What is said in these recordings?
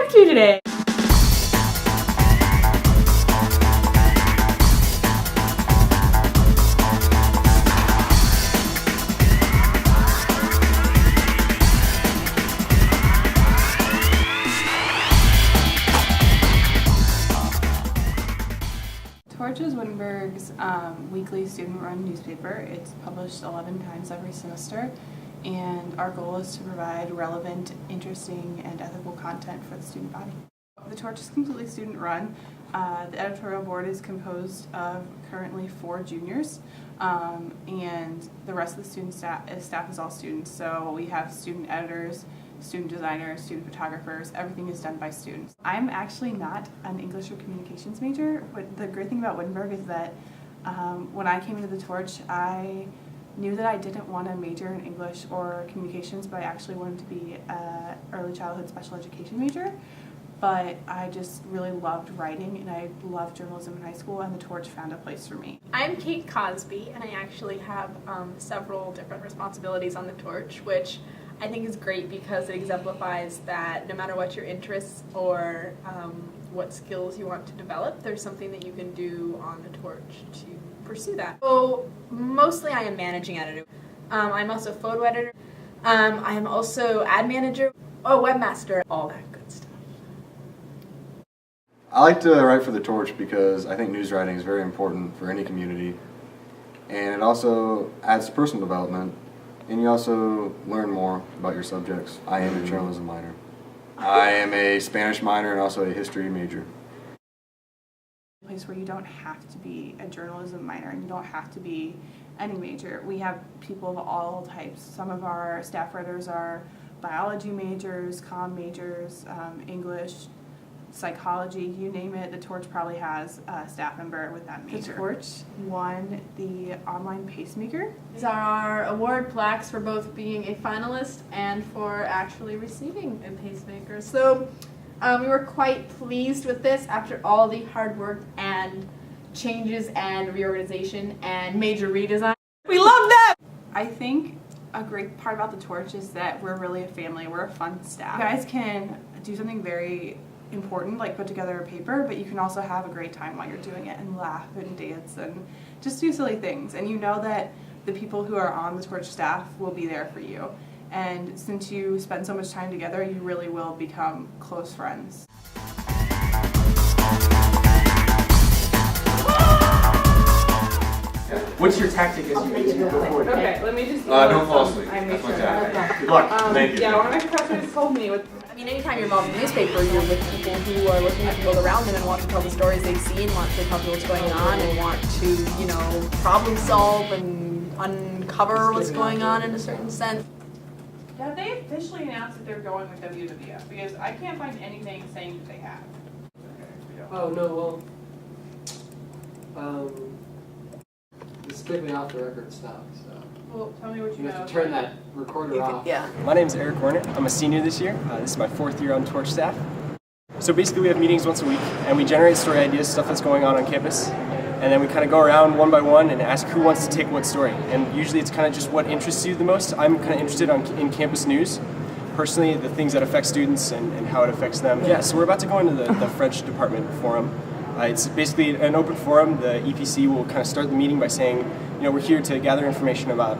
talk to you today. Torch is Wittenberg's weekly student-run newspaper. It's published 11 times every semester, and our goal is to provide relevant, interesting, and ethical content for the student body. The Torch is completely student-run. The editorial board is composed of currently 4 juniors, and the rest of the student staff is all students. So we have student editors, student designers, student photographers. Everything is done by students. I'm actually not an English or communications major. But the great thing about Wittenberg is that when I came into the Torch, I knew that I didn't want to major in English or communications, but I actually wanted to be an early childhood special education major. But I just really loved writing, and I loved journalism in high school, and the Torch found a place for me. I'm Kate Cosby, and I actually have several different responsibilities on the Torch, which I think is great because it exemplifies that no matter what your interests or what skills you want to develop, there's something that you can do on the Torch to pursue that. So mostly I am managing editor. I'm also photo editor. I am also ad manager, webmaster, all that good stuff. I like to write for the Torch because I think news writing is very important for any community, and it also adds to personal development. And you also learn more about your subjects. I am a journalism minor. I am a Spanish minor and also a history major. A place where you don't have to be a journalism minor and you don't have to be any major. We have people of all types. Some of our staff writers are biology majors, comm majors, English, psychology, you name it. The Torch probably has a staff member with that major. The Torch won the online pacemaker. These are our award plaques for both being a finalist and for actually receiving a pacemaker. So we were quite pleased with this after all the hard work and changes and reorganization and major redesign. We love that! I think a great part about the Torch is that we're really a family. We're a fun staff. You guys can do something very important, like put together a paper, but you can also have a great time while you're doing it and laugh and dance and just do silly things. And you know that the people who are on the Torch staff will be there for you. And since you spend so much time together, you really will become close friends. What's your tactic as you go forward? Okay, let me just... Don't fall asleep. That's my tactic. Good luck. Thank you. Yeah, one of my professors told me Anytime you're involved in the newspaper, you're with people who are looking at the world around them and want to tell the stories they see and want to tell people what's going on and want to, problem solve and uncover what's going on in a certain sense. Yeah, they officially announced that they're going with WWF because I can't find anything saying that they have. Oh, no, well, it's strictly off the record stuff, so. Well, tell me what you know. You have to turn that recorder off. Yeah. My name is Eric Hornet. I'm a senior this year. This is my 4th year on Torch staff. So basically we have meetings once a week, and we generate story ideas, stuff that's going on campus, and then we kind of go around one by one and ask who wants to take what story. And usually it's kind of just what interests you the most. I'm kind of interested in campus news. Personally, the things that affect students and how it affects them. Yeah, so we're about to go into the French department forum. It's basically an open forum. The EPC will kind of start the meeting by saying, we're here to gather information about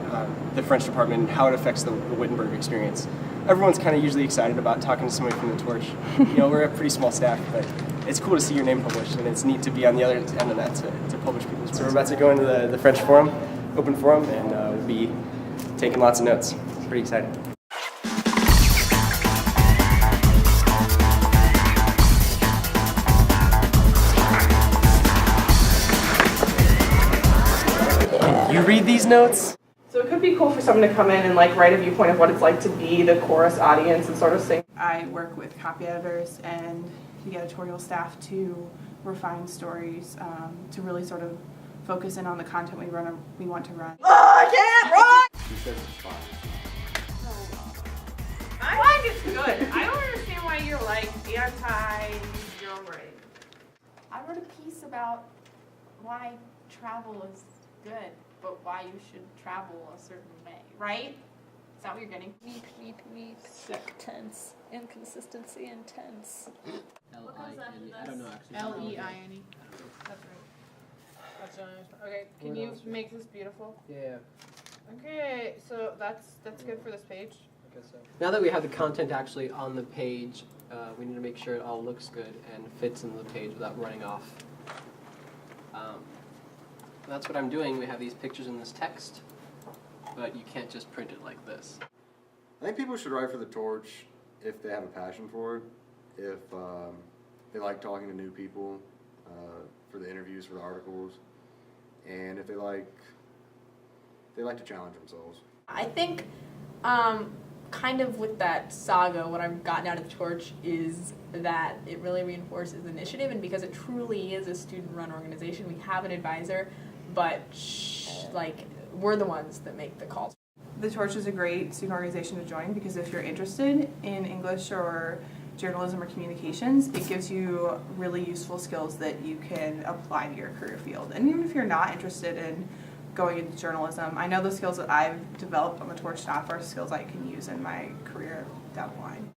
the French department and how it affects the Wittenberg experience. Everyone's kind of usually excited about talking to somebody from the Torch. We're a pretty small staff, but it's cool to see your name published, and it's neat to be on the other end of that to publish people's work. So we're about to go into the French forum, open forum, and we'll be taking lots of notes. It's pretty exciting. You read these notes? So it could be cool for someone to come in and write a viewpoint of what it's like to be the chorus audience and sort of sing. I work with copy editors and the editorial staff to refine stories, to really sort of focus in on the content we want to run. Oh, I can't run! She says it's fine. I think it's good. I don't understand why you're anti-your writing. I wrote a piece about why travel is good, but why you should travel a certain way, right? Is that what you're getting? Weep, weep, weep. Sick tense. inconsistency and tense. L-I-N-E. I don't know actually. L-E-I-N-E. That's right. That's what I was, okay, can What you else? make this beautiful? Yeah, Okay, so that's good for this page. I guess so. Now that we have the content actually on the page, we need to make sure it all looks good and fits in the page without running off. That's what I'm doing. We have these pictures in this text, but you can't just print it like this. I think people should write for the Torch if they have a passion for it, if they like talking to new people for the interviews, for the articles, and if they like to challenge themselves. I think kind of with that saga, what I've gotten out of the Torch is that it really reinforces initiative, and because it truly is a student-run organization, we have an advisor, but we're the ones that make the calls. The Torch is a great student organization to join because if you're interested in English or journalism or communications, it gives you really useful skills that you can apply to your career field. And even if you're not interested in going into journalism, I know the skills that I've developed on the Torch staff are skills I can use in my career down the line.